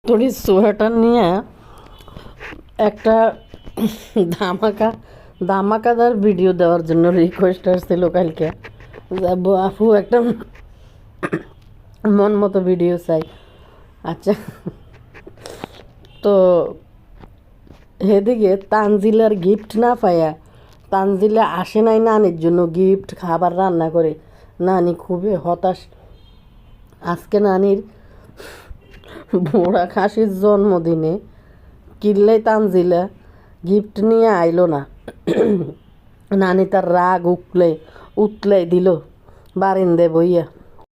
তোরই সোয়েটার নিয়ে একটা ধামাকাদার ভিডিও দেওয়ার জন্য রিকোয়েস্ট আসছিল কালকে। আপু একটা মন মতো ভিডিও চাই। আচ্ছা, তো এদিকে তানজিলার গিফট না পাইয়া তানজিলা আসে নাই নানির জন্য গিফট খাবার রান্না করে। নানি খুবই হতাশ। আজকে নানির বুড়া খাসির জন্মদিনে কিনলেই তানজিলা গিফট নিয়ে আইলো না। নানি তার রাগ উতলে দিল বারিন্দে বইয়া।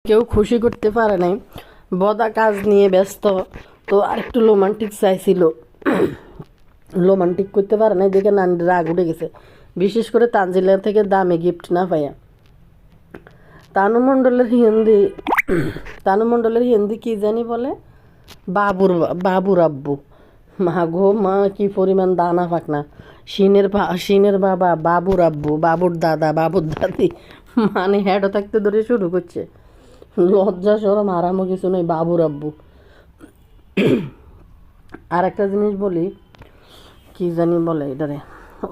কেউ খুশি করতে পারে নাই, বদা কাজ নিয়ে ব্যস্ত। তো আরেকটু রোমান্টিক চাইছিল, রোমান্টিক করতে পারে নাই দেখে নানির রাগ উঠে গেছে, বিশেষ করে তানজিলা থেকে দামি গিফট না পাইয়া। তানু মণ্ডলের হিন্দি কি জানি বলে, বাবুর আব্বু। মা গো মা, কি পরিমাণ দানা ফাঁকনা। শিনের বাবা বাবুর আব্বু, বাবুর দাদা, বাবুর দাদি, মানে হেডও থাকতে ধরে শুরু করছে। লজ্জা সরম আরামও কিছু নেই, বাবুর আব্বু। আর একটা জিনিস বলি, কি জানি বলে এটারে,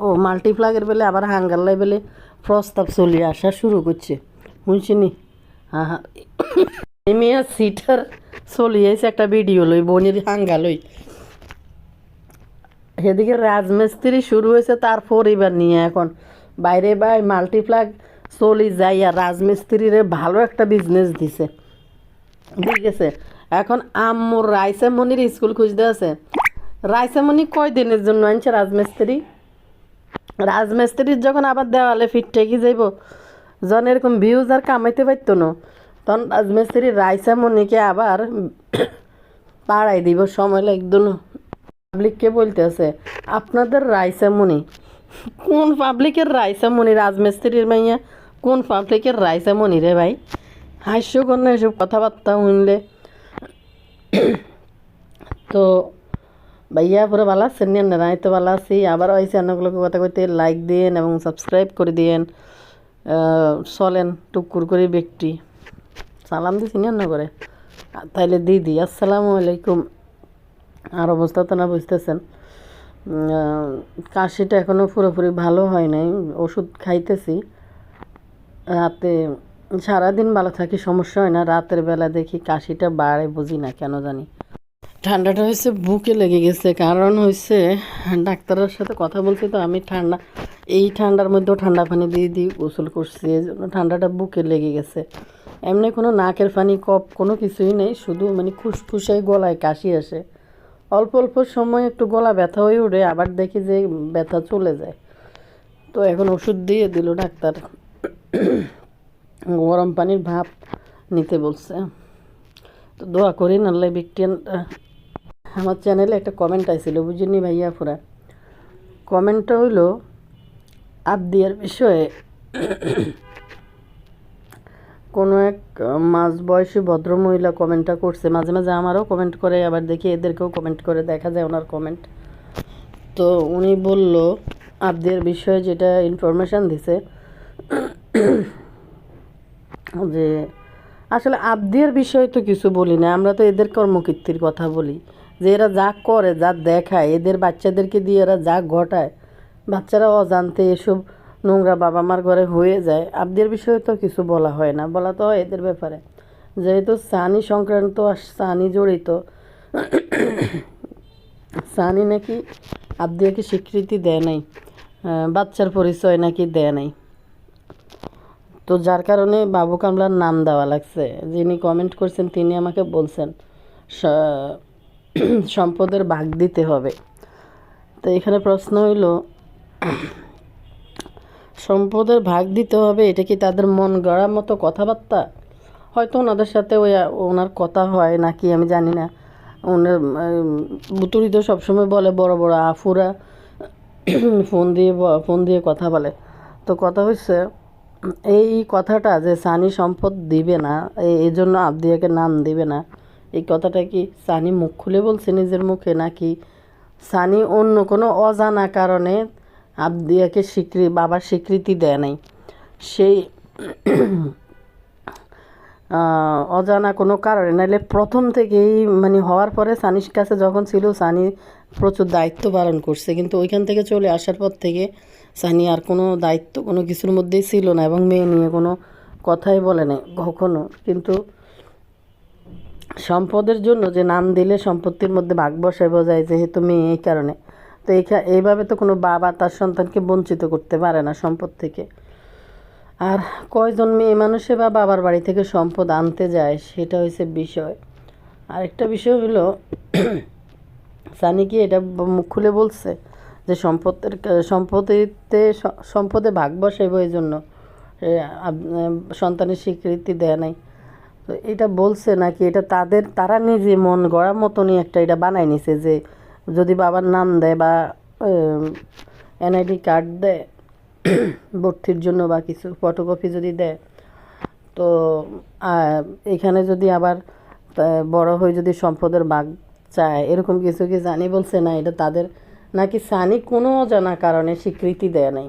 ও মাল্টিপ্লাগের বেলে আবার হাঙ্গার লাই বেলে প্রস্তাব চলিয়ে আসা শুরু করছে, শুনছিনি? হ্যাঁ হ্যাঁ, মেয়ে সিটার চলিয়েছে একটা ভিডিও লই, বোনের হাঙ্গা লই। সেদিকে রাজমিস্ত্রি শুরু হয়েছে তার পরিবার নিয়ে। এখন বাইরে মাল্টিপ্লাগ চলি যাই, আর রাজমিস্ত্রিরে ভালো একটা বিজনেস দিছে, ঠিক আছে। এখন আম্মুর রাইসামণির স্কুল খুঁজতে আছে। রাইসামণি কয় দিনের জন্য আনছে রাজমিস্ত্রির যখন আবার দেওয়ালে ফিট ঠেকি যাইব, যখন এরকম ভিউজ আর কামাইতে পারতো না, তখন রাজমিস্ত্রি রাইসামণিকে আবার পাড়াই দিব, সময় লাগতো না। পাবলিককে বলতে আছে আপনাদের রাইসামণি, কোন পাবলিকের রাইসামণি? রাজমিস্ত্রির মাইয়া কোন পাবলিকের রাইসামণি রে ভাই? হাস্যকর না এসব কথাবার্তা শুনলে? তো ভাইয়া পুরো ভালো আছেন? আমি তো ভালো আছি। আবার ওই চ্যানেলগুলোকে কথা কইতে লাইক দিন এবং সাবস্ক্রাইব করে দিন। চলেন টুকুর করে ব্যক্তি সালাম দিছি না করে, তাইলে দিদি আসসালামু আলাইকুম। আর অবস্থা তো না বুঝতেছেন, কাশিটা এখনও পুরোপুরি ভালো হয় নাই, ওষুধ খাইতেছি। রাতে সারাদিন ভালো থাকি, সমস্যা হয় না, রাতের বেলা দেখি কাশিটা বাড়ে, বুঝি না কেন জানি। ঠান্ডাটা হয়েছে বুকে লেগে গেছে, কারণ হয়েছে ডাক্তারের সাথে কথা বলছি তো আমি, এই ঠান্ডার মধ্যেও ঠান্ডা পানি দিয়ে গোসল করছি, এই জন্য ঠান্ডাটা বুকে লেগে গেছে। এমনি কোনো নাকের পানি কফ কোনো কিছুই নেই, শুধু মানে খুসখুসাই গলায় কাশি আসে। অল্প অল্প সময় একটু গলা ব্যথা হয়ে উঠে, আবার দেখি যে ব্যথা চলে যায়। তো এখন ওষুধ দিয়ে দিল ডাক্তার, গরম পানির ভাপ নিতে বলছে। তো দোয়া করি আল্লাহ বিক্রিয়ানটা। আমার চ্যানেলে একটা কমেন্ট আইছিল, বুঝিনি ভাইয়া পুরা কমেন্টটা হইল আবদিয়ার বিষয়ে। কোনো এক মাঝবয়সী ভদ্রমহিলা কমেন্টটা করছে, মাঝে মাঝে আমারও কমেন্ট করে, আবার দেখি এদেরকেও কমেন্ট করে, দেখা যায় ওনার কমেন্ট। তো উনি বলল আবদিয়ার বিষয়ে যেটা ইনফরমেশান দিছে, যে আসলে আবদিয়ার বিষয়ে তো কিছু বলি না, আমরা তো এদের কর্মকীর্তির কথা বলি, যে এরা যা করে, যা দেখায়, এদের বাচ্চাদেরকে দিয়ে এরা যা ঘটায়, বাচ্চারা অজান্তে এসব নোংরা বাবা মার ঘরে হয়ে যায়। আবদিয়ার বিষয়ে তো কিছু বলা হয় না, বলা তো হয় এদের ব্যাপারে, যেহেতু সানি সংক্রান্ত আর সানি জড়িত। সানি নাকি আবদিয়াকে স্বীকৃতি দেয় নাই, বাচ্চার পরিচয় নাকি দেয় নাই। তো যার কারণে বাবু কামলার নাম দেওয়া লাগছে। যিনি কমেন্ট করছেন তিনি আমাকে বলছেন সম্পদের ভাগ দিতে হবে। তো এখানে প্রশ্ন হইল, সম্পদের ভাগ দিতে হবে, এটা কি তাদের মন গড়ার মতো কথাবার্তা? হয়তো ওনাদের সাথে ওনার কথা হয় নাকি আমি জানি না। ওনার বুতুরি তো সবসময় বলে, বড় বড় আফুরা ফোন দিয়ে কথা বলে। তো কথা হচ্ছে এই কথাটা যে সানি সম্পদ দিবে না, এই জন্য আবদিয়াকে নাম দিবে না, এই কথাটা কি সানি মুখ খুলে বলছে নিজের মুখে, নাকি সানি অন্য কোনো অজানা কারণে আবদিয়াকে বাবার স্বীকৃতি দেয় নাই? সেই অজানা কোনো কারণে, নাহলে প্রথম থেকেই মানে হওয়ার পরে সানির কাছে যখন ছিল সানি প্রচুর দায়িত্ব পালন করছে, কিন্তু ওইখান থেকে চলে আসার পর থেকে সানি আর কোনো দায়িত্ব কোনো কিছুর মধ্যেই ছিল না এবং মেয়ে নিয়ে কোনো কথাই বলে নাই কখনো। কিন্তু সম্পদের জন্য যে নাম দিলে সম্পত্তির মধ্যে ভাগ বসায় বোঝায় যেহেতু মেয়ে, এই কারণে। তো এইভাবে তো কোনো বাবা তার সন্তানকে বঞ্চিত করতে পারে না সম্পদ থেকে। আর কয়জন মেয়ে মানুষে বা বাবার বাড়ি থেকে সম্পদ আনতে যায় সেটা হয়েছে বিষয়। আরেকটা বিষয় হলো সানি কি এটা মুখ খুলে বলছে যে সম্পদে ভাগ বসাইব, এই জন্য সন্তানের স্বীকৃতি দেয় নাই? তো এটা বলছে নাকি এটা তারা নিজে মন গড়া মতনই একটা এটা বানাই নিছে যে যদি বাবার নাম দেয় বা এনআইডি কার্ড দেয় ভর্তির জন্য বা কিছু ফটোকপি যদি দেয়, তো এখানে যদি আবার বড় হয়ে যদি সম্পদের ভাগ চায়, এরকম কিছু কি সানি বলছে না? এটা তাদের নাকি সানি কোনো অজানা কারণে স্বীকৃতি দেয় নাই,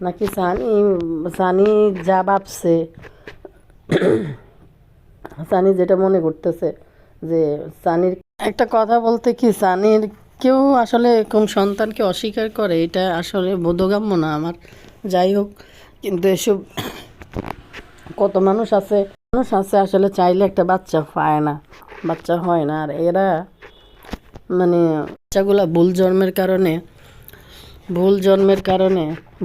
নাকি সানি যা ভাবছে, সানি যেটা মনে করতেছে যে সানির একটা কথা বলতে কি সানির কেউ আসলে কোন সন্তানকে অস্বীকার করে এটা আসলে বোধগম্য না আমার। যাই হোক, কিন্তু এসব কত মানুষ আছে আসলে চাইলে একটা বাচ্চা পায় না, বাচ্চা হয় না। আর এরা মানে বাচ্চাগুলা ভুল জন্মের কারণে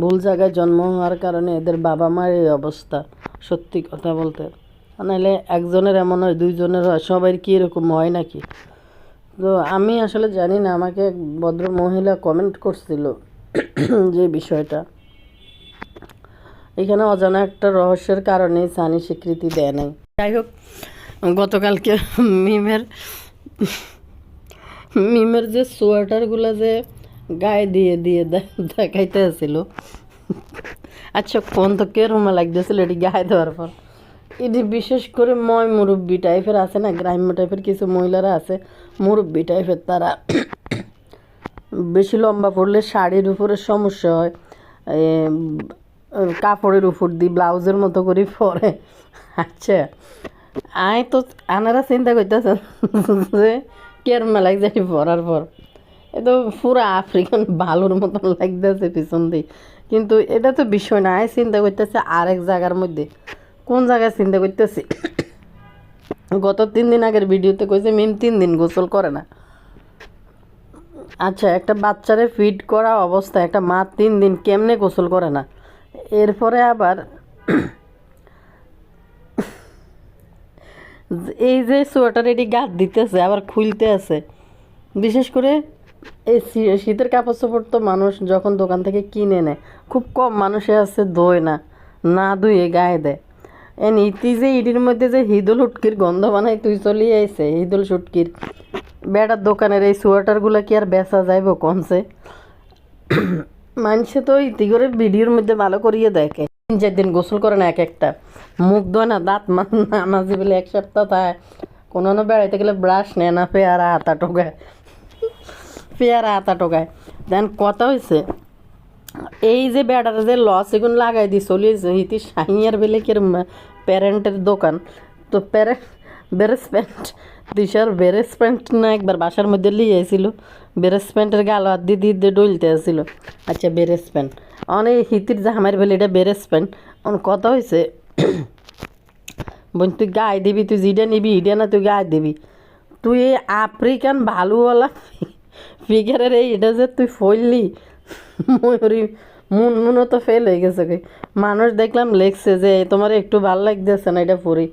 ভুল জায়গায় জন্ম হওয়ার কারণে এদের বাবা মার এই অবস্থা। সত্যি কথা বলতে, নাহলে একজনের এমন হয়, দুইজনের হয়, সবাই কি এরকম হয় নাকি? তো আমি আসলে জানি না, আমাকে এক ভদ্র মহিলা কমেন্ট করছিল যে বিষয়টা এখানে অজানা একটা রহস্যের কারণেই সানি স্বীকৃতি দেয় নাই। যাই হোক, গতকালকে মিমের যে সোয়েটারগুলো যে গায়ে দিয়ে দিয়ে দেখাইতে আসছিল, আচ্ছা কোন তো কেরমা লাগতেছিল এটি গায়ে দেওয়ার পর। এটি বিশেষ করে মুরব্বী টাইপের আছে না, গ্রাম্য টাইপের কিছু মহিলারা আছে মুরব্বী টাইপের, তারা বেশি লম্বা পড়লে শাড়ির উপরে সমস্যা হয়, কাপড়ের উপর দিয়ে ব্লাউজের মতো করে পরে। আচ্ছা তো আনারা চিন্তা করতেছেন যে কেরমা লাগছে পরার পর, এ তো পুরো আফ্রিকান ভালোর মতন লাগতেছে পিছন দিয়ে। কিন্তু এটা তো বিষয় না, চিন্তা করতেছে আরেক জায়গার মধ্যে। কোন জায়গায় চিন্তা করতেছি, গত 3 দিন আগের ভিডিওতে কইছে মিম 3 দিন গোসল করে না। আচ্ছা, একটা বাচ্চারে ফিড করা অবস্থায় একটা মা 3 দিন কেমনে গোসল করে না? এরপরে আবার এই যে সোয়েটার এটি গাছ দিতেছে আবার খুলতে আছে। বিশেষ করে এই শীতের কাপড় চোপড় তো মানুষ যখন দোকান থেকে কিনে নেয়, খুব কম মানুষে আছে ধোয় না ধুয়ে গায়ে দেয়। তুই যে ইটির মধ্যে যে হিদুল হুটকির গন্ধ বানাই তুই চলিয়ে আইছে, হিদুল সুটকির বেড়ার দোকানের এই সোয়েটারগুলো কি আর বেচা যাইব কমছে? মানুষে তো ইতি করে ভিডিওর মধ্যে ভালো করিয়ে দেখে 3-4 দিন গোসল করে না, এক একটা মুখ ধোয় না, দাঁত মাঝে বলে 1 সপ্তাহ থাকে। কোনো বেড়াইতে গেলে ব্রাশ নেয় না, পেয়ারা হাতা টোকায়। দেন কথা হয়েছে এই যে বেড়ার যে লস এগুলো লাগাই দিয়ে চলিয়েছে হিতি সাইয়ার বেলে কি প্যারেন্টের দোকান। তো বেরেস প্যান্ট দিশার বেরেস প্যান্ট না একবার বাসার মধ্যে লিয়ে আইছিল, বেরেস প্যান্টের গাল হাত দিয়ে দিয়ে ডলতে আসছিল। আচ্ছা বেরেস প্যান্ট অনেক হিতির যে আমার বেলে এটা বেরেস প্যান্ট। কথা হয়েছে বোন তুই গায়ে দিবি, তুই যেটা নিবি হিডে না তুই গায়ে দিবি। তুই এই আফ্রিকান ভালুওয়ালা ফিগারের এটা যে তুই ফললি ময়ূরী মনও তো ফেল হয়ে গেছে। মানুষ দেখলাম লেখছে যে তোমার একটু ভাল লাগতেছে না এটা পরি।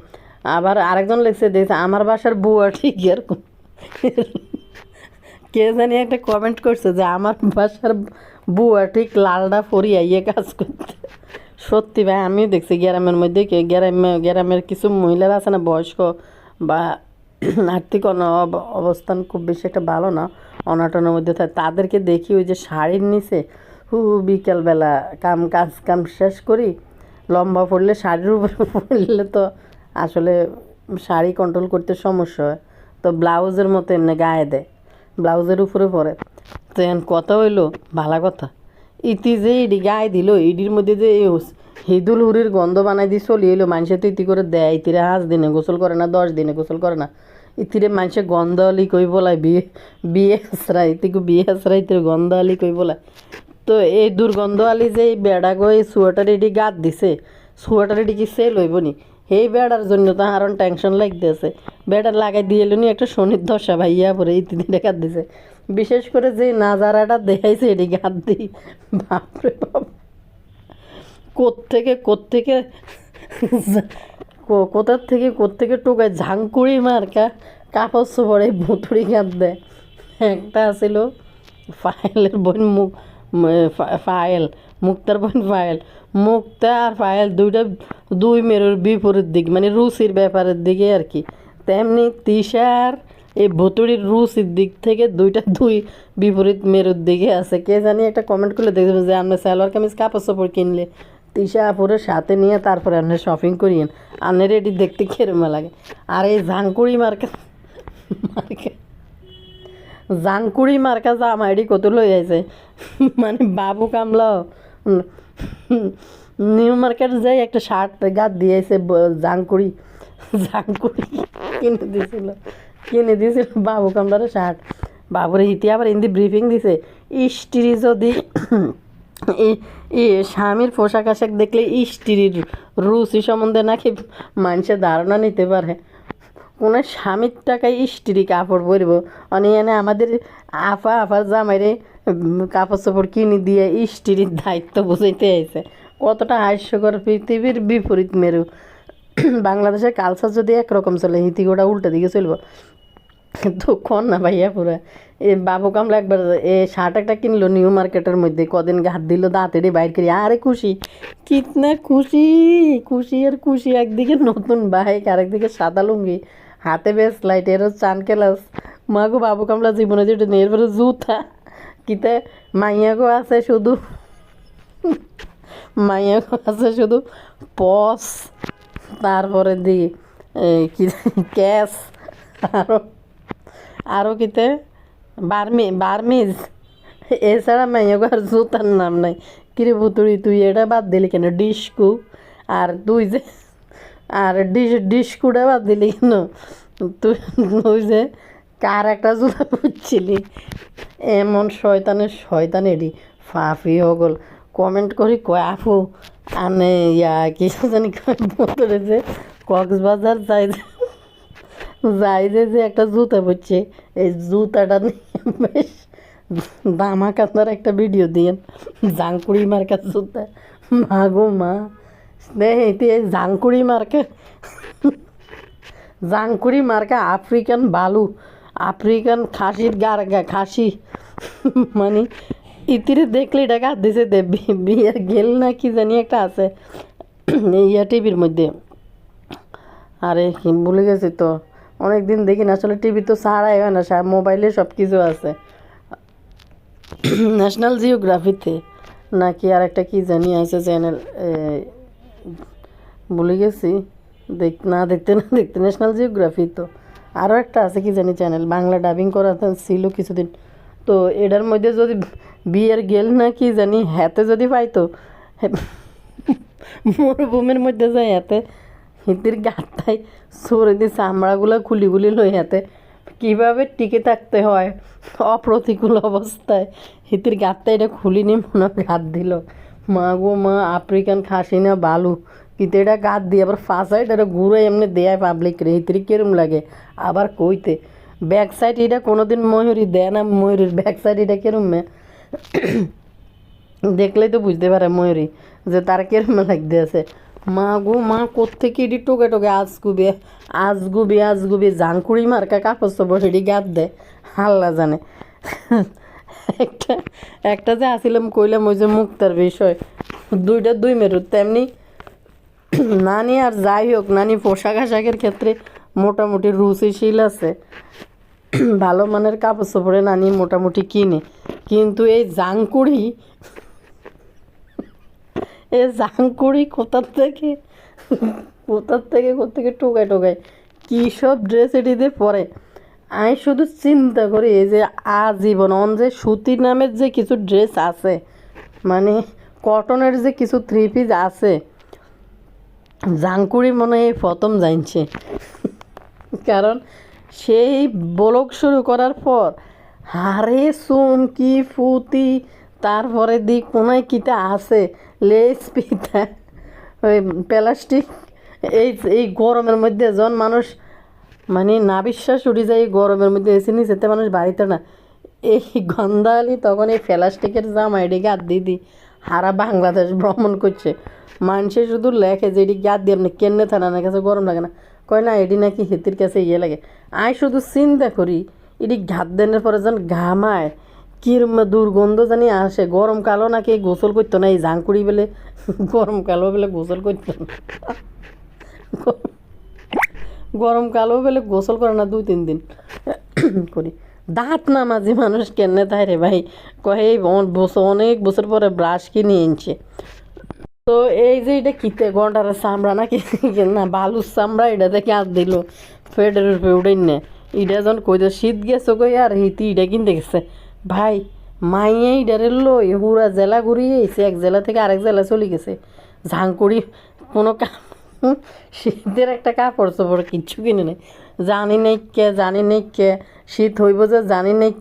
আবার আরেকজন লেখছে দিয়েছে আমার বাসার বুয়া ঠিক এরকম। কে জানি একটা কমেন্ট করছে যে আমার বাসার বুয়া ঠিক লালডা পরিয়া ইয়ে কাজ করতে। সত্যি ভাই, আমিও দেখছি গ্রামের মধ্যে গ্রামের কিছু মহিলারা আছে না বয়স্ক বা আর্থিক অবস্থান খুব বেশি একটা ভালো না, অনাটনের মধ্যে থাকে, তাদেরকে দেখি ওই যে শাড়ির নিচে বিকেলবেলা কাম শেষ করি, লম্বা পড়লে শাড়ির উপরে পড়লে তো আসলে শাড়ি কন্ট্রোল করতে সমস্যা হয়, তো ব্লাউজের মতো এমনি গায়ে দেয়, ব্লাউজের উপরে পরে। তো এখন কথা হইলো ভালো কথা, ইতি যে ইডি গায়ে দিল ইডির মধ্যে যে হিদুল হুরির গন্ধ বানাই দিয়ে চলি এলো মানুষে তো ইতি করে দেয় ইতিরে 5 দিনে গোসল করে না 10 দিনে গোসল করে না ইতিরে মানুষে গন্ধ আলি কই বলায় বিয়ে হাসরা ইতিকে বিয়ে হাসরা ইতির গন্ধ আলি কই বলায় তো এই দুর্গন্ধ আলি যে এই বেড়া গো এই সোয়েটার এটি গাত দিছে সোয়েটার এটি কি সেল হইব নি এই বেড়ার জন্য তো আরও টেনশন লাগতেছে বেড়ার লাগাই দিয়ে এলো নি একটা শনির দশা ভাইয়া পরে ইতিদিনে গাত দিছে বিশেষ করে যে নাজারাটা দেখাইছে এটি গাত দিই বাপরে বাপ কোত্থেকে কোত্থেকে টোকায় ঝাঙ্কুড়ি মার্কা কাপড় চোপড়ে ভুতুড়ি গাত দেয় একটা আছিল ফাইলের বোন ফাইল মুক্তার বোন ফাইল মুক্তা আর ফাইল দুই মেরুর বিপরীত দিক মানে রুচির ব্যাপারের দিকে আর কি তেমনি তিশার এই ভুতুড়ির রুচির দিক থেকে দুই বিপরীত মেরুর দিকে আছে কে জানি একটা কমেন্ট করলে দেখবেন যে আমরা সালোয়ার কামিজ কাপড় চোপড় কিনলে তিশা আপুরের সাথে নিয়ে তারপরে আপনি শপিং করিয়েন আপনি রেডি দেখতে কেরমা লাগে আর এই ঝাঙ্কুড়ি মার্কা জাংকুড়ি মার্কা জামাইডি কত লই আছে মানে বাবু কামলাও নিউ মার্কেট যাই একটা শার্ট গাত দিয়েছে জাংকুড়ি কিনে দিয়েছিল বাবু কামলার শার্ট বাবুরে ইতি আবার হিন্দি ব্রিফিং দিছে স্ত্রী যদি স্বামীর পোশাক আশাক দেখলে স্ত্রীর রুচি সম্বন্ধে নাকি মানুষের ধারণা নিতে পারে কোনো স্বামীর টাকায় স্ত্রী কাপড় পরব অনেক এনে আমাদের আফার জামাইরে কাপড় চোপড় কিনে দিয়ে স্ত্রীর দায়িত্ব বুঝাইতে আইছে কতটা হাস্যকর পৃথিবীর বিপরীত মেরু বাংলাদেশের কালচার যদি একরকম চলে হিতিগোটা উল্টা দিকে চলব তো কন না ভাইয়া পুরা এ বাবু কামলা একবার এ শার্ট একটা কিনলো নিউ মার্কেটের মধ্যে কদিন হাত দিল দাঁতেরই বাইর করি আরে খুশি কিতনা খুশি আর খুশি একদিকে নতুন বাইক আরেকদিকে সাদা লুঙ্গি হাতে বেশ লাইট এরও চান কেলাস মাগো বাবু কামলা জীবনে যেটা নেই এরপরে জুতা কিতে মাইয়াগো আছে শুধু পস তারপরে দি কি ক্যাশ আরও কিতে বার্মিজ এছাড়া মাইয়াগো আর জুতার নাম নাই কিরে বুতুড়ি তুই এটা বাদ দিলি কেন ডিস্কু আর তুই যে আর ডিস্কুটা বাদ দিলি কেন তুই যে কার একটা জুতা বুঝছিলি এমন শয়তান এডি ফাফি হগল কমেন্ট করি কয় আপু আনে কি জানি বলে যে কক্সবাজার যাই যে একটা জুতা বুঝছে এই জুতাটা নিয়ে বেশ দামাকান্দার একটা ভিডিও দিয়েন জাংকুড়ি মার্কা জুতা মা গো মা এটি এই জাংকুড়ি মার্কা আফ্রিকান বালু আফ্রিকান খাসির খাসি মানে ইতিরে দেখলে এটা গাছ দিছে দে বিয়ের গেল না কি জানি একটা আছে টিভির মধ্যে আরে ভুলে গেছি তো অনেক দিন দেখি না আসলে টিভি তো ছাড়াই হয় না মোবাইলে সব কিছু আছে ন্যাশনাল জিওগ্রাফিতে নাকি আর একটা কী জানি আছে চ্যানেল ভুলে গেছি দেখতে ন্যাশনাল জিওগ্রাফি তো আরও একটা আছে কি জানি চ্যানেল বাংলা ডাবিং করা ছিল কিছুদিন তো এটার মধ্যে যদি বিয়ের গেল না কি জানি হাতে যদি পাইতো মরুভূমির মধ্যে যায় হাতে হিতির গাতায় সরে দিয়ে চামড়াগুলো খুলি লই হাতে কীভাবে টিকে থাকতে হয় অপ্রতিকূল অবস্থায় হিতির গাতটা এটা খুলিনি মনে গাত দিল মা গো মা আফ্রিকান খাসি না বালু কিন্তু এটা গাত দিয়ে আবার ফাঁসায় এটা ঘুরে এমনি দেয় পাবলিক রে হিতির কেরম লাগে আবার কইতে ব্যাক সাইড এটা কোনোদিন ময়ূরী দেয় না ময়ূরীর ব্যাক সাইড এটা কেরম দেখলেই তো বুঝতে পারে ময়ূরী যে তার কেরম লাগতে আছে মা গো মা কোত্থেকে এটি টোকে আজগুবি জাংকুড়ি মার্কা কাপড় চোপড় এটি গাত দেয় হাল্লা জানে একটা যে আসিলাম কইলাম ওই যে মুক্তার বিষয় দুই মেরুর তেমনি নানি আর যাই হোক নানি পোশাক আশাকের ক্ষেত্রে মোটামুটি রুচিশীল আছে ভালো মানের কাপড় চোপড়ে নানি মোটামুটি কিনে কিন্তু এই জাংকুড়ি কোথার থেকে টোকায় কী সব ড্রেস এটিতে পরে আমি শুধু চিন্তা করি এই যে আজীবন যে সুতি নামের যে কিছু ড্রেস আছে মানে কটনের যে কিছু থ্রি পিস আছে জাঙ্কুড়ি মনে হয় এই প্রথম জানছে, কারণ সেই ব্লগ শুরু করার পর হারে চুমকি ফুতি, তারপরে দিক কোনায় কিটা আছে লেস পিতা ওই প্লাস্টিক। এই এই গরমের মধ্যে যখন মানুষ মানে না বিশ্বাস উঠে যায়, এই গরমের মধ্যে এসে নিচেতে মানুষ বাড়িতে না, এই গন্ধালি তখন এই প্লাস্টিকের জামা এদিকে হাত দিয়ে দিই হারা বাংলাদেশ ভ্রমণ করছে। মানুষে শুধু লেখে যে এটি গাদ দিয়ে আপনি কেনে থানা না কাছে গরম লাগে না, কয় না এটি নাকি হেতির কাছে ইয়ে লাগে। আই শুধু চিন্তা করি এটি ঘাত দেনের পরে যখন ঘামায় কিরম দুর্গন্ধ জানি আসে। গরমকালও নাকি গোসল করতো না, এই ঝাঁকুড়ি বেলে গরমকালও বেলে গোসল করতো না, গরমকালও বেলে গোসল করে না 2-3 দিন করি। দাঁত না মাঝে মানুষ কেনে তাই রে ভাই, কয়ে এই অনেক বছর পরে ব্রাশ কিনে এনেছে। তো এই যে এটা কিতে গন্ডারের চামড়া নাকি না বালুর চামড়া, এটা দেখে আর দিল ফেডের উপরে উঠে নে। এটা যখন কই শীত গেছে কই আর হিতি এটা কিনতে গেছে ভাই, মাইয়ে ইডারে লই পুরা জেলা ঘুরিয়ে এসে এক জেলা থেকে আরেক জেলা চলে গেছে। ঝাঙ্কুড়ি কোনো শীতের একটা কাপড় চোপড় কিচ্ছু কিনে নেই, জানি নেই কে শীত হইব যে জানি নেই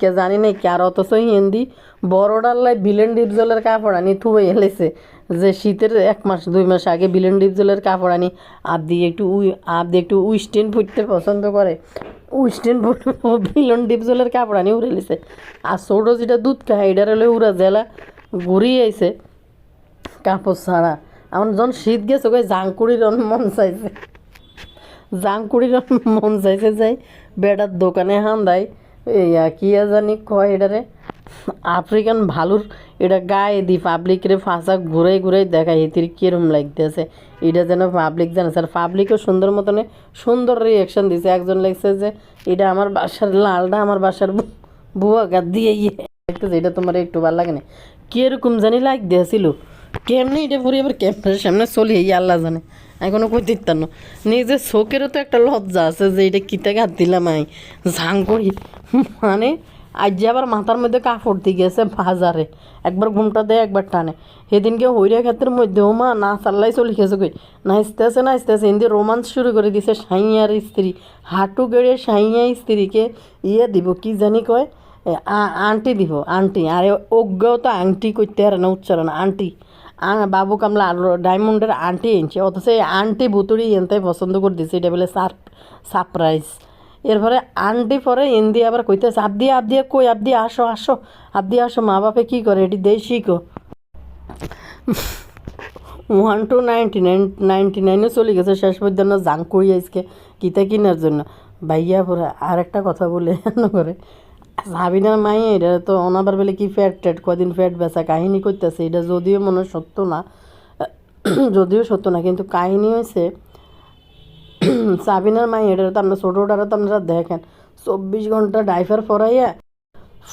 কে আর অথচ হিন্দি বড়ডাল্লাই বিলেন ডিপজলের কাপড় আনি থুয়ে এলেছে যে শীতের 1 মাস 2 মাস আগে বিলেন ডিপজলের কাপড় আনি আপ দিয়ে একটু উইস্টেন ফুটতে পছন্দ করে, উইস্টেন ফুট বিলেন ডিপজলের কাপড় আনি উড়ে লিছে। আর ছোটো যেটা দুধ খায় এটার হলে উড়া জেলা ঘুরিয়ে আইছে কাপড় ছাড়া। আমার যখন শীত গেছে ওই জাঙ্কুড়ির মন চাইছে, যাই বেটার দোকানে হান্দাই কি জানি কয় এটারে আফ্রিকান ভালুর, এটা গায়ে দি পাবলিকরে ফাঁসা ঘুরাই দেখায় এটির কীরম লাগতেছে। এটা যেন পাবলিক জানে স্যার, পাবলিকও সুন্দর মতনে সুন্দর রিয়াকশান দিছে। একজন লাগছে যে এটা আমার বাসার লালটা আমার বাসার বুয়া গা দিয়ে দেখতেছে, এটা তোমার একটু ভালো লাগে না কীরকম জানি লাগ দিয়েছিল। কেমনি এটা পুরি আবার ক্যামেরার সামনে চলি আল্লাহ জানে, আমি কোনো কই দিতাম না। নিজের চোখেরও তো একটা লজ্জা আছে যে এটা কিতে হাত দিলাম আমি ঝাং করি। মানে আজ যে আবার মাথার মধ্যে কাপড় দিয়ে গেছে বাজারে, একবার ঘুমটা দেয় একবার টানে। সেদিনকে হইরা ক্ষেত্রের মধ্যেও মা না চাল্লাই চলে গেছে কই নাচতেছে হিন্দি রোমান্স শুরু করে দিছে। সাইয়ার স্ত্রী হাঁটু গেড়ে সাইয়া স্ত্রীকে দিব কি জানি কয় আন্টি দিব আন্টি, আরে অজ্ঞও তো আংটি করতে পারে না উচ্চারণ আন্টি। বাবু কামলা ডায়মন্ডের আন্টি এনেছে, অথচ এই আন্টি বুতুড়ি এনতাই পছন্দ করে দিছে, এটা বলে সারপ্রাইজ। এরপরে আন্টি পরে এনদি আবার কইতেছে আবদিয়া কই আবদিয়া আসো মা বাপে কী করে এটি দেই শিখো। 1 to 99 চলে গেছে, শেষ পর্যন্ত জাঙ্কুড়ি আজকে কিতা কিনার জন্য ভাইয়া পরে। আর একটা কথা বলে করে সাবিনার মাই এটা তো অনাবার বেলে কি ফ্যাট কদিন ফ্যাট বেচা কাহিনী করতেছে, এটা যদিও মনে সত্য না, কিন্তু কাহিনী হয়েছে সাবিনার মাই এটা তো আপনার ছোটোটারও তো আপনারা দেখেন 24 ঘন্টা ডাইফার ফরাইয়া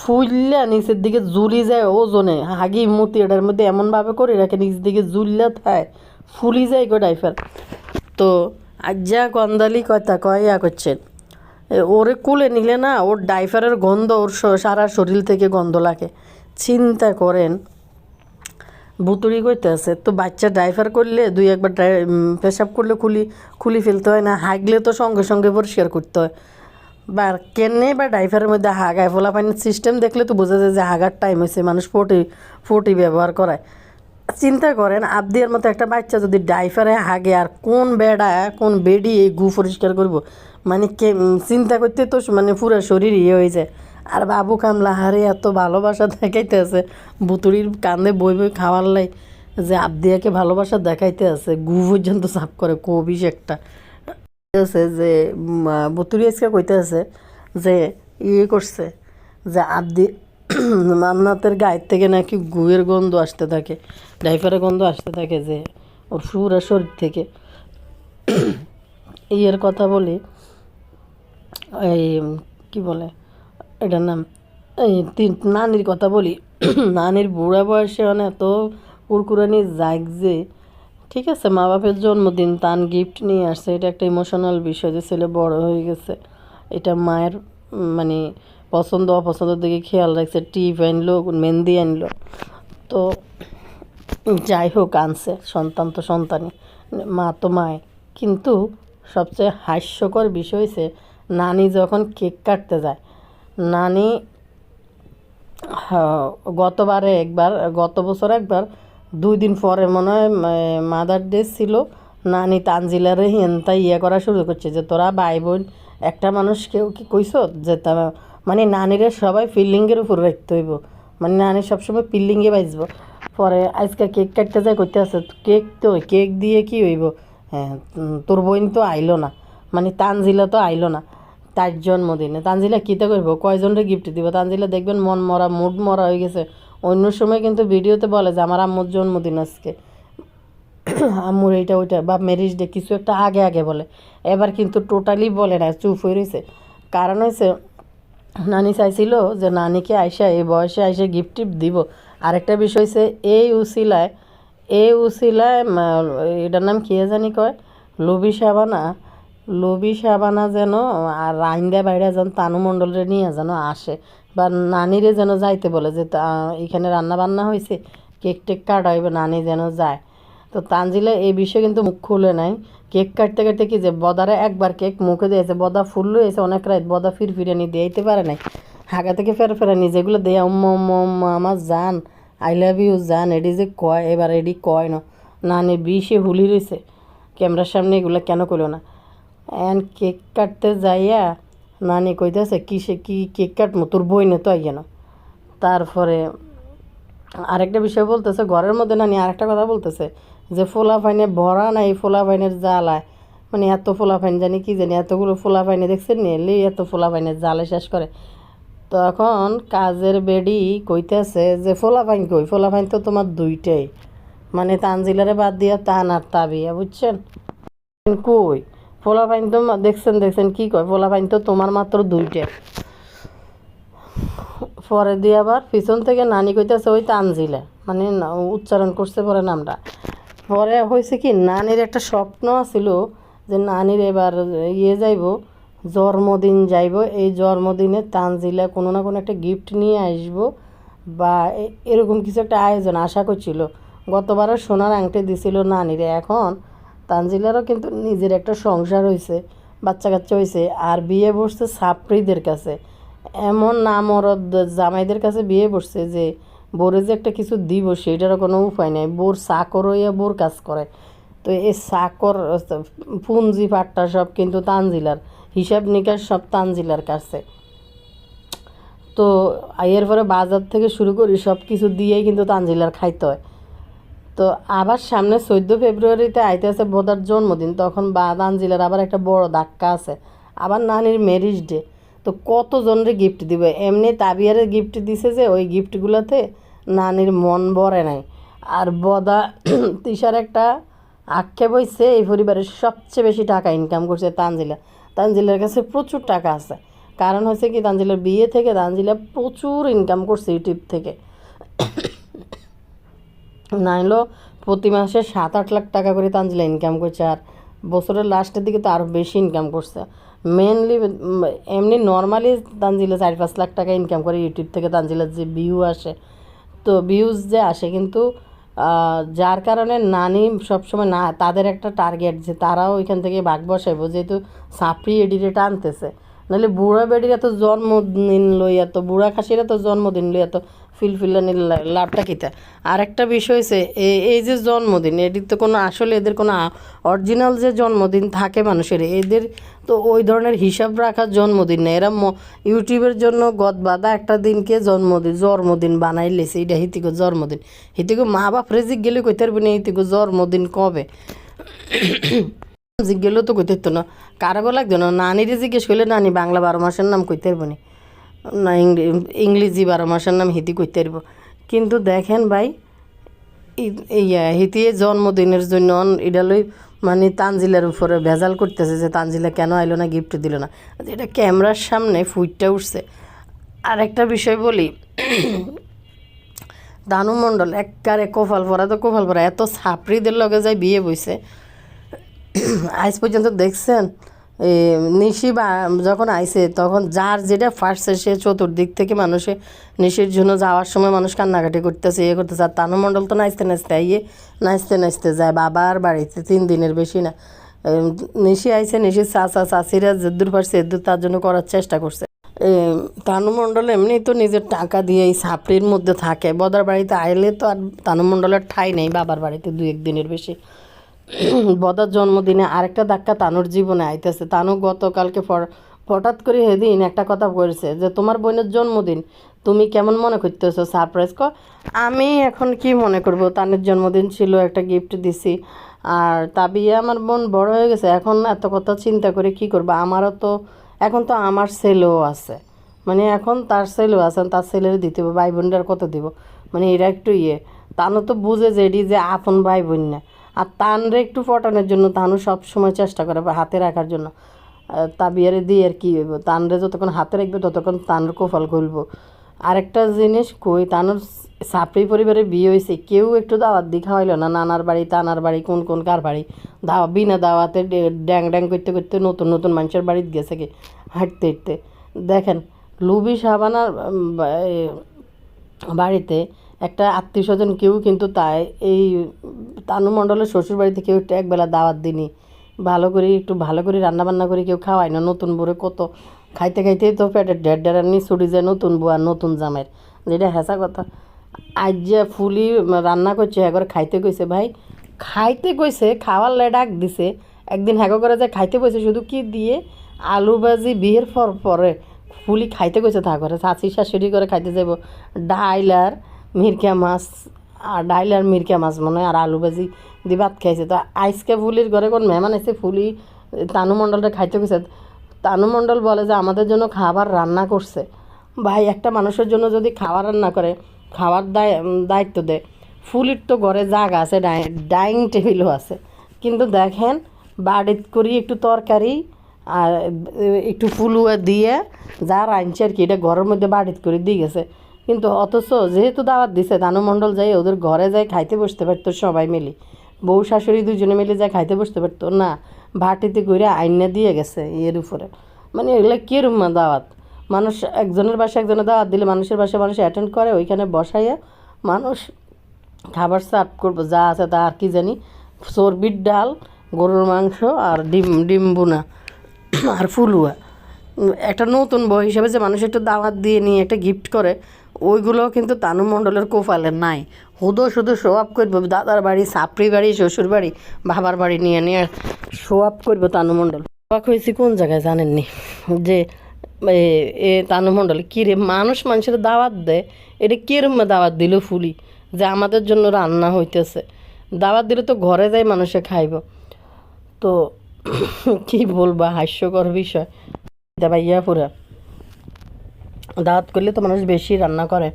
ফুললা নিচের দিকে জুলি যায় ওজনে হাগি মুতি, এটার মধ্যে এমনভাবে করে রাখে নিচ দিকে জুললা থায় ফুলি যায় গো ডাইফার। তো আজ্জা গন্দালি কথা কয়া করছেন ওরে কুলে নিলে না ওর ডাইফারের গন্ধ ওর সারা শরীর থেকে গন্ধ লাগে। চিন্তা করেন বুতুড়ি করতে আছে তো বাচ্চা ড্রাইভার করলে 2-1 বার পেশাব করলে খুলি ফেলতে হয় না, হাগলে তো সঙ্গে সঙ্গে পরিষ্কার করতে হয়। বা কেনে বা ড্রাইভারের মধ্যে হাগায় ফোলা পানির সিস্টেম দেখলে তো বোঝা যায় যে হাগার টাইম হয়েছে, মানুষ ফটি ব্যবহার করায়। চিন্তা করেন আবদিয়ার মতো একটা বাচ্চা যদি ড্রাইভারে হাগে আর কোন বেডি এই গু পরিষ্কার করবো, মানে চিন্তা করতে তো মানে পুরো শরীর হয়ে যায়। আর বাবু কামলা হারে এত ভালোবাসা দেখাইতে আছে বুতুড়ির কান্দে বই খাওয়ার লাই যে আবদিয়াকে ভালোবাসা দেখাইতে আছে, গু পর্যন্ত সাফ করে কবিস একটা আছে যে বুতুড়ি আজকে কইতে আছে যে করছে যে আবদি মান্নাতের গায়ের থেকে নাকি গুয়ের গন্ধ আসতে থাকে, ডাইফারের গন্ধ আসতে থাকে যে ওর পুরা শরীর থেকে। ইয়ের কথা বলি এই কি বলে এটার নাম এই নানির কথা বলি। নানির বুড়া বয়সে মানে এত কুরকুরানি জাগছে, ঠিক আছে মা বাপের জন্মদিন তান গিফট নিয়ে আসছে, এটা একটা ইমোশনাল বিষয় যে ছেলে বড় হয়ে গেছে, এটা মায়ের মানে পছন্দ অপছন্দের দিকে খেয়াল রাখছে, টিপ আনলো মেহেন্দি আনলো। তো যাই হোক আনছে, সন্তান তো সন্তানই, মা তো মায়। কিন্তু সবচেয়ে হাস্যকর বিষয় হয়েছে নানি যখন কেক কাটতে যায়, নানি হ্যাঁ, গতবারে একবার, গত বছর একবার, 2 দিন পরে মনে হয় মাদার ডে ছিল, নানি তানজিলারে হেনতা করা শুরু করছে যে তোরা ভাই বোন একটা মানুষ কেউ কি কইস যে মানে নানিরে সবাই ফিল্ডিংয়ের উপর রাখতে হইব, মানে নানি সবসময় ফিল্ডিংয়ে বাজব। পরে আজকে কেক কাটতে যায় করতে আছে, কেক তো কেক দিয়ে কি হইব, হ্যাঁ তোর বোন তো আইলো না, মানে তানজিলা তো আইলো না তার জন্মদিনে। তানজিলা কীতে করবো, কয়জনরে গিফট দিব? তানজিলা দেখবেন মন মরা, মুড মরা হয়ে গেছে। অন্য সময় কিন্তু ভিডিওতে বলে যে আমার আম্মুর জন্মদিন আজকে, আম্মুর এইটা ওইটা বা ম্যারেজ ডে কিছু একটা আগে আগে বলে। এবার কিন্তু টোটালি বলে না, চুপ হয়ে রয়েছে। কারণ হয়েছে নানি চাইছিল যে নানিকে আইসা এই বয়সে আইসা গিফট টিফট দিব। আরেকটা বিষয় হচ্ছে এই উসিলায় এটার নাম কী জানি কয়, লবি সাবানা, লবি সাবানা যেন আর রাইন্দা বাইরে যেন তানু মণ্ডলের নিয়ে যেন আসে, বা নানিরে যেন যাইতে বলে যে এখানে রান্না বান্না হয়েছে, কেক টেক কাটা হইবে, নানি যেন যায়। তো তানজিলা এই বিষয়ে কিন্তু মুখ খুলে নাই। কেক কাটতে কাটতে কি যে বদারে একবার কেক মুখে দিয়েছে, বদা ফুল হয়েছে অনেক রাত, বদা ফিরফিরানি দিতে পারে নাই, হাগা থেকে ফেরানি যেগুলো দেয় উম্মা উম্মা উম্মা আমার জান, আই লাভ ইউ জান, এডি যে কয়, এবার এডি কয় না, নানি বিষে হুলি রয়েছে ক্যামেরার সামনে, এগুলো কেন করলো না। এন কেক কাটতে যাইয়া নানি কইতেছে কিসে কি কেক কাটমো, তোর বইনে তো আইয়া না। তারপরে আরেকটা বিষয় বলতেছে ঘরের মধ্যে, নানি আরেকটা কথা বলতেছে যে ফোলা ফাইনে ভরা নাই, ফোলা ফাইনের জ্বালায়, মানে এত ফোলা ফাইন জানি কি জানি, এতগুলো ফোলা ফাইনে দেখছেন নিয়ে এত ফোলা ফাইনের জ্বালে শেষ করে। তখন কাজের বেডি কইতেছে যে ফোলা ফাইন কই, ফোলা ফাইন তো তোমার দুইটাই, মানে তানজিলারে বাদ দিয়া তান আর তাবিয়া, বুঝছেন কই ফোলা ফাইন তো দেখছেন কি কয়, ফোলা ফাইন তো তোমার মাত্র দুইটা। পরে দিয়ে আবার পিছন থেকে নানি কইতেছে ওই তানজিলা, মানে উচ্চারণ করছে পরে নামটা। পরে হয়েছে কি নানির একটা স্বপ্ন আছিল যে নানির এবার যাইব, জন্মদিন যাইব, এই জন্মদিনে তানজিলা কোনো না কোনো একটা গিফট নিয়ে আসবো, বা এরকম কিছু একটা আয়োজন আশা করছিল। গতবারও সোনার আংটি দিছিল নানিরে। এখন তানজিলারও কিন্তু নিজের একটা সংসার হয়েছে, বাচ্চা কাচ্চা হয়েছে, আর বিয়ে বসছে সাপ্রিদের কাছে, এমন নামরদ জামাইদের কাছে বিয়ে বসছে যে বোরে যে একটা কিছু দিব সেটারও কোনো উপায় নেই, বোর চাকর হইয়া বোর কাজ করে। তো এই চাকর পুঞ্জি পাট্টা সব কিন্তু তানজিলার, হিসাব নিকাশ সব তানজিলার কাছে। তো এর পরে বাজার থেকে শুরু করি সব কিছু দিয়েই কিন্তু তানজিলার খাইতে হয়। তো আবার সামনে 14 ফেব্রুয়ারিতে আইতেছে বোদার জন্মদিন, তখন বা তানজিলার আবার একটা বড় ধাক্কা আছে, আবার নানির ম্যারেজ ডে। তো কতজনরে গিফট দিবে, এমনি তাবিয়ারে গিফট দিছে যে ওই গিফটগুলোতে নানির মন ভরে নাই। আর বদা তিশার একটা আক্ষেপ হয়েছে এই পরিবারের সবচেয়ে বেশি টাকা ইনকাম করছে তানজিলা, তানজিলার কাছে প্রচুর টাকা আছে। কারণ হচ্ছে কি তানজিলার বিয়ে থেকে তানজিলা প্রচুর ইনকাম করছে ইউটিউব থেকে, নাইলো প্রতি মাসে 7-8 লাখ টাকা করে তানজিলা ইনকাম করছে, আর বছরের লাস্টের দিকে তো আরও বেশি ইনকাম করছে। মেনলি এমনি নর্মালি তানজিলা 4-5 লাখ টাকা ইনকাম করে ইউটিউব থেকে, তানজিলার যে ভিউ আসে, তো ভিউজ যে আসে কিন্তু যার কারণে নানি সবসময় না, তাদের একটা টার্গেট যে তারাও ওইখান থেকে ভাগ বসাইব, যেহেতু সাপড়ি এডিটে টানতেছে। নাহলে বুড়া বেডিরা তো জন্মদিন লইয়া, তো বুড়া খাসিরা তো জন্মদিন লইয়া তো ফিলফিলানির লাভটা কীটা। আর একটা বিষয় হয়েছে এই যে জন্মদিন, এটির তো কোনো আসলে এদের কোনো অরিজিনাল যে জন্মদিন থাকে মানুষের, এদের তো ওই ধরনের হিসাব রাখার জন্মদিন নেই। এরা ইউটিউবের জন্য গদ বাঁধা একটা দিনকে জন্মদিন বানাই লেছে, এটা হিতিকো জন্মদিন। হিতিকো মা বাপ রেজিক গেলে কইতে পারবি না হিতিকো জন্মদিন কবে, জিজ্ঞেলেও তো কইতে হতো না, কারো লাগতো না। নানিরে জিজ্ঞেস করলে নানি বাংলা 12 মাসের নাম কইতে পারবো না, ইংরেজি 12 মাসের নাম হিতি কইতে পারবো। কিন্তু দেখেন ভাই হিতিয়ে জন্মদিনের জন্য এডালই মানে তানজিলার উপরে ভেজাল করতেছে যে তানজিলা কেন আইলো না, গিফট দিল না, এটা ক্যামেরার সামনে ফুইটটা উঠছে। আর একটা বিষয় বলি, দানু মণ্ডল একবারে কপাল পরা, তো কপাল পরা এত ছাপড়িদের লগে যায় বিয়ে বইছে, আজ পর্যন্ত দেখছেন নিশি বা যখন আইছে তখন যার যেটা ফার্স্ট সে চতুর্দিক থেকে মানুষে নিশির জন্য যাওয়ার সময় মানুষ কান্নাকাটি করতেছে করতেছে। আর তানু মণ্ডল তো নাচতে নাচতে আইয়ে নাচতে নাচতে যায় বাবার বাড়িতে 3 দিনের বেশি না। নিশি আইছে, নিশির চাচা চাচিরা যেদূর পারছে এদূর তার জন্য করার চেষ্টা করছে। তানু মণ্ডল এমনি তো নিজের টাকা দিয়ে এই ছাপড়ির মধ্যে থাকে, বদার বাড়িতে আইলে তো আর তানু মণ্ডলের ঠাঁই নেই বাবার বাড়িতে 2-1 দিনের বেশি। বদার জন্মদিনে আরেকটা ধাক্কা তানুর জীবনে আইতেছে। তানু গতকালকে হঠাৎ করে সেদিন একটা কথা বলছে যে তোমার বোনের জন্মদিন তুমি কেমন মনে করতেছো সারপ্রাইজ আমি এখন কি মনে করব, তানের জন্মদিন ছিল, একটা গিফট দিছি। আর তাবিয়ে আমার বোন বড় হয়ে গেছে, এখন এত কথা চিন্তা করে কি করবো। আমারও তো এখন তো আমার ছেলেও আছে, মানে এখন তার ছেলেও আছে, তার ছেলের দিতে হবে, ভাই বোনটার কত দিব, মানে এরা একটু তানু তো বুঝে যে এটি যে আপন ভাই বোন না। আর তানরে একটু পটানোর জন্য তানু সব সময় চেষ্টা করে হাতে রাখার জন্য। তা বিয়ারে দিয়ে আর কি হইব, তানরে যতক্ষণ হাতে রাখবে ততক্ষণ তানর কপাল খুলবো। আরেকটা জিনিস কই, তানুর সাপড়ি পরিবারে বিয়ে হয়েছে, কেউ একটু দাওয়াত দিয়ে খাওয়াইলো না। নানার বাড়ি তানার বাড়ি কোন কোন কার বাড়ি বিনা দাওয়াতে ড্যাং ড্যাং করতে করতে নতুন নতুন মানুষের বাড়িতে গেছে কি হাঁটতে হাঁটতে। দেখেন লুবি সাবানার বাড়িতে একটা আত্মীয় স্বজন কেউ কিন্তু তাই এই তানু মণ্ডলের শ্বশুর বাড়িতে কেউ একটু একবেলা দাওয়াত দিনি, ভালো করে রান্নাবান্না করে কেউ খাওয়ায় না। নতুন বউরে কত খাইতে খাইতেই তো পেটের ডেডারানি ছুটি যায় নতুন বউ আর নতুন জামের, যেটা হেঁচা কথা। আজ যে ফুলি রান্না করছে একবার খাইতে কইছে, ভাই খাইতে কইছে, খাওয়ার লাই ডাক দিছে। একদিন হ্যাগো করে যে খাইতে কইছে শুধু কি দিয়ে আলু ভাজি বিয়ের পরে ফুলি খাইতে কইছে, তা করে চাচি শাশুড়ি করে খাইতে যাব ডাইল আর মিরকা মাছ, আর ডাইল আর মিরকা মাছ মনে হয় আর আলু ভাজি দিয়ে ভাত খাইছে। তো আজকে ফুলির ঘরে কোন মেহমান এসে ফুলি তানু মণ্ডলটা খাইতে গেছে, তানু মণ্ডল বলে যে আমাদের জন্য খাবার রান্না করছে। ভাই একটা মানুষের জন্য যদি খাবার রান্না করে, খাওয়ার দায়িত্ব দেয়, ফুলির তো ঘরে জায়গা আছে, ডাইনিং টেবিলও আছে, কিন্তু দেখেন বাড়িত করি একটু তরকারি আর একটু ফুলুয়া দিয়ে যা রাঁধছে আর কি, এটা ঘরের মধ্যে বাড়িত করে দিয়ে গেছে। কিন্তু অথচ যেহেতু দাওয়াত দিছে তানু মণ্ডল যাই ওদের ঘরে যায় খাইতে বসতে পারতো সবাই মিলে, বউ শাশুড়ি দুজনে মিলে যায় খাইতে বসতে পারতো না, ভাটিতে করে আইনা দিয়ে গেছে এর উপরে। মানে এগুলো কীরকম দাওয়াত, মানুষ একজনের বাসায় একজনের দাওয়াত দিলে মানুষের বাসায় মানুষ অ্যাটেন্ড করে, ওইখানে বসাইয়া মানুষ খাবার সার্ভ করবো যা আছে তা, আর কি জানি চর্বির ডাল, গরুর মাংস আর ডিম বোনা আর ফুলুয়া। একটা নতুন বউ হিসেবে যে মানুষ একটু দাওয়াত দিয়ে নিয়ে একটা গিফট করে, ওইগুলোও কিন্তু তানু মণ্ডলের কোফালে নাই। শুধু শো আপ করবো দাদার বাড়ি, সাপড়ি বাড়ি, শ্বশুর বাড়ি, বাবার বাড়ি নিয়ে নিয়ে শো আপ করবো তানু মণ্ডল। অবাক হয়েছি কোন জায়গায় জানেননি, যে এ তানু মণ্ডল কী রে মানুষের দাওয়াত দেয়, এটা কিরম দাওয়াত দিল ফুলি যে আমাদের জন্য রান্না হইতেছে, দাওয়াত দিলে তো ঘরে যাই মানুষে খাইব। তো কি বলবা, হাস্যকর বিষয়। ভাইয়া পুরা দাওয়াত করলে তো মানুষ বেশি রান্না করে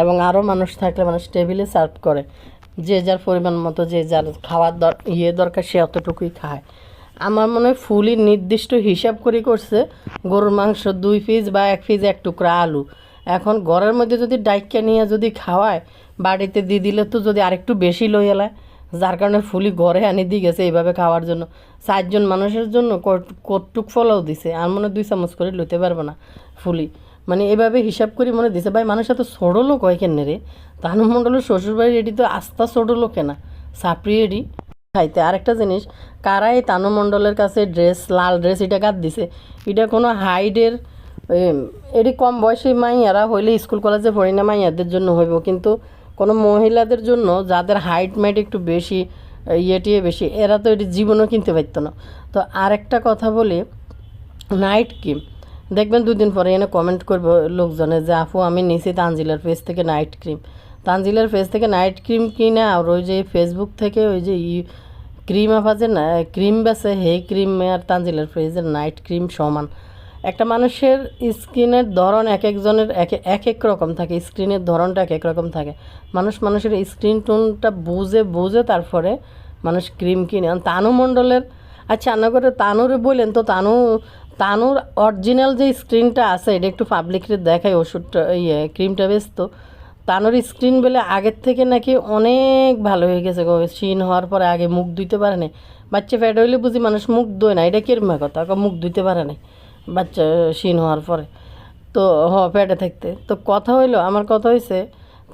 এবং আরও মানুষ থাকলে মানুষ টেবিলে সার্ভ করে, যে যার পরিমাণ মতো যে যার খাওয়ার দরকার সে অতটুকুই খায়। আমার মনে হয় ফুলি নির্দিষ্ট হিসাব করে করছে গরুর মাংস 2 পিস বা 1 পিস 1 টুকরা আলু। এখন ঘরের মধ্যে যদি ডাইকা নিয়ে যদি খাওয়ায়, বাড়িতে দিয়ে দিলে তো যদি আরেকটু বেশি লই এলায়, যার কারণে ফুলি ঘরে আনি দিয়ে গেছে এইভাবে খাওয়ার জন্য। 4 জন মানুষের জন্য কটটুক ফলাও দিছে, আর মনে 2 চামচ করে লইতে পারবো না ফুলি, মানে এভাবে হিসাব করে মনে দিছে। ভাই মানুষ এত ছোটো লোক হয় কেন রে, তানু মণ্ডলের শ্বশুরবাড়ির এটি তো আস্তা ছোটো লোকে না, সাপড়ি এটি খাইতে। আরেকটা জিনিস, কারা এই তানু মণ্ডলের কাছে লাল ড্রেস এটা কাট দিছে, এটা কোনো হাইডের এটি কম বয়সী মাইয়ারা হইলে স্কুল কলেজে পড়ি না মাইয়াদের জন্য হইব, কিন্তু কোনো মহিলাদের জন্য যাদের হাইট মাইট একটু বেশি ইয়েটিয়ে বেশি, এরা তো এটি জীবনও কিনতে পারতো না। তো আরেকটা কথা বলি, নাইট ক্রিম দেখবেন 2 দিন পরে এনে কমেন্ট করবো লোকজনে যে আপু আমি নিছি তানজিলার পেজ থেকে নাইট ক্রিম, তানজিলার পেজ থেকে নাইট ক্রিম কিনা আর ওই যে ফেসবুক থেকে ওই যে ক্রিম আপা যে ক্রিম বেছে সেই ক্রিম আর তানজিলার পেজের নাইট ক্রিম সমান। একটা মানুষের স্কিনের ধরন এক একজনের এক এক রকম থাকে, স্ক্রিনের ধরনটা এক এক রকম থাকে, মানুষের স্ক্রিন টোনটা বুঝে তারপরে মানুষ ক্রিম কিনে। তানু মণ্ডলের আচ্ছা রান্না করে তানুরে বললেন তো, তানুর অরিজিনাল যে স্ক্রিনটা আছে এটা একটু পাবলিকরে দেখায়, ওষুধটা ক্রিমটা বেচতো, তানোর স্ক্রিন বলে আগের থেকে নাকি অনেক ভালো হয়ে গেছে গো, শিন হওয়ার পরে আগে মুখ ধুইতে পারে না। বাচ্চা ফ্যাট হইলে বুঝি মানুষ মুখ ধোয় না, এটা কিরম কথা, মুখ ধুইতে পারে না বাচ্চা শিন হওয়ার পরে। তো পেটে থাকতে তো কথা হইলো, আমার কথা হয়েছে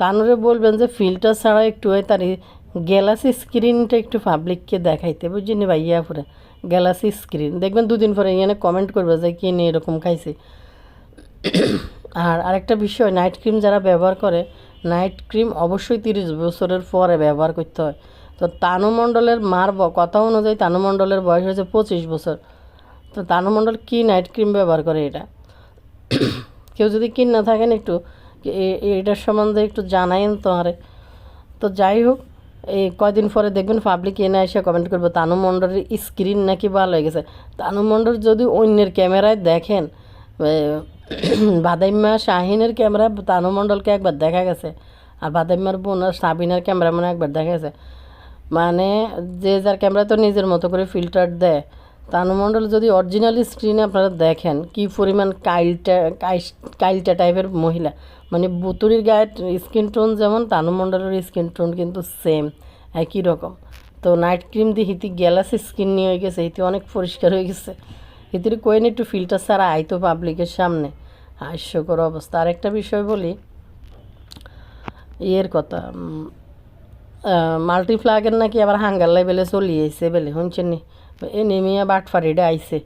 তানুরে বলবেন যে ফিল্টার ছাড়া একটু হয় তার গ্যালাক্সি স্ক্রিনটা একটু পাবলিককে দেখাইতে, বুঝিনি ভাইয়া পুরে গ্যালাক্সি স্ক্রিন দেখবেন দুদিন পরে এখানে কমেন্ট করবে যে কে নিয়ে এরকম খাইছে। আর আরেকটা বিষয়, নাইট ক্রিম যারা ব্যবহার করে, নাইট ক্রিম অবশ্যই 30 বছরের পরে ব্যবহার করতে হয়। তো তানু মণ্ডলের মার কথা অনুযায়ী তানু মণ্ডলের বয়স হয়েছে 25 বছর। তো তানু মণ্ডল কী নাইট ক্রিম ব্যবহার করে এটা কেউ যদি কিন না থাকেন একটু এটার সম্বন্ধে একটু জানাইন তো আরে। তো যাই হোক, এই কয়দিন পরে দেখবেন পাবলিক এনে এসে কমেন্ট করবে তানু মণ্ডলের স্ক্রিন নাকি ভালো হয়ে গেছে। তানু মণ্ডল যদি অন্যের ক্যামেরায় দেখেন, বাদাইম্মা শাহিনের ক্যামেরায় তানু মণ্ডলকে একবার দেখা গেছে, আর বাদাইম্মার বোন আর সাবিনার ক্যামেরা মানে একবার দেখা গেছে। মানে যে যার ক্যামেরা তো নিজের মতো করে ফিল্টার দেয়। তানু মণ্ডল যদি অরিজিনাল স্ক্রিনে আপনারা দেখেন কী পরিমাণ কাইলটা টাইপের মহিলা, মানে বুতুরির গায়ের স্কিন টোন যেমন তানু মণ্ডলের স্কিন টোন কিন্তু সেম একই রকম। তো নাইট ক্রিম দিয়ে হিতি গ্যালাক্সি স্কিন নিয়ে হয়ে গেছে, হিতি অনেক পরিষ্কার হয়ে গেছে। হিতির কইন একটু ফিল্টার ছাড়া আইতো পাবলিকের সামনে, হাস্যকর অবস্থা। আরেকটা বিষয় বলি, ইয়ের কথা, মাল্টিফ্লাগের নাকি আবার হাঙ্গার লেভেলে চলিয়েছে বলে শুনছেন নি, এ নেমিয়া বাটফারিটা আইছে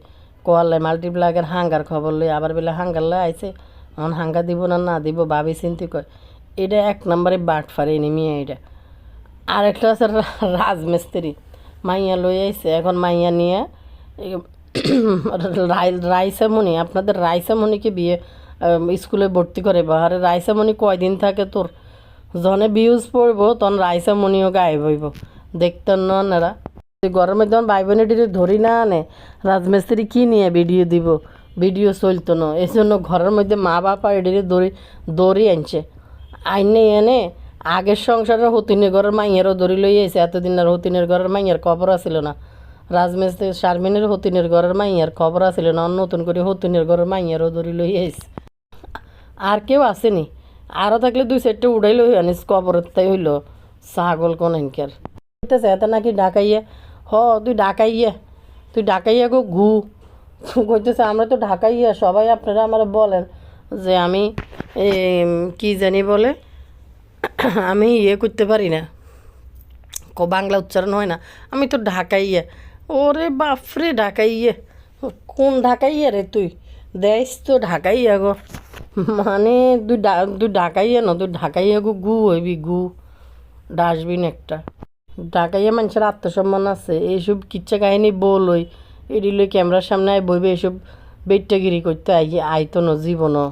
কোয়ালে মাল্টিপ্লাগের হাঙ্গার খবর লই, আবার বেলে হাঙ্গার লাই আইছে, এখন হাঙ্গা দিব না না দিব ভাবি চিন্তি কয়। এটা 1 নম্বরে বাটফারি নেমিয়া এটা। আর একটা আছে রাজমিস্ত্রি, মাইয়া লই আইছে, এখন মাইয়া নিয়ে রাইসামণি, আপনাদের রাইসামণিকে বিয়ে স্কুলে ভর্তি করে বাহারে। রাইসামণি কয়দিন থাকে তোর, যনে ভিউজ পড়ব তখন রাইসামণিও গায়েব হইব, দেখতেন না। ঘরের মধ্যে আমার ভাই বোনের ধরি না আনে, রাজমিস্ত্রি কী নিয়ে ভিডিও দিব, ভিডিও চলতো না। এই জন্য ঘরের মধ্যে মা বাবা এটিরে দড়ি আনছে, আইনে এনে আগের সংসারের হতিনের ঘরের মাইয়েরও দড়ি লই আইছে। এতদিন আর হতিনের ঘরের মাইয়ের খবর আসিল না, রাজমিস্ত্রি শারমিনের হতিনের ঘরের মাইয়ের খবর আসিল না, নতুন করে হতিনের ঘরের মাইয়েরও দড়ি লই আইছে। আর কেউ আসেনি, আরও থাকলে 2-4টে উড়াই লই আনিস, কবরের তাই হইল ছাগল কোন এনকার এত নাকি ডাকাইয়া। তুই ডাকাইয়া গো ঘু কইতেছে আমরা তো ঢাকাইয়া সবাই, আপনারা আমার বলেন যে আমি কি জানি বলে আমি করতে পারি না, বাংলা উচ্চারণ হয় না, আমি তো ঢাকাইয়া। ওরে বাপরে ঢাকাইয়া, কোন ঢাকাইয়া রে তুই, দেশ তো ঢাকাইয়া গো, মানে তুই ঢাকাইয়া না, তুই ঢাকাইয়া গো গু হইবি গু, ডাস্টবিন একটা। ঢাকাইয়া মানুষের আত্মসম্মান আছে, এইসব কিচ্ছা কাহিনী বলই এটি লই ক্যামেরার সামনে বইবে, এইসব বেট্টাগিরি করতে আইতো না জীবনও।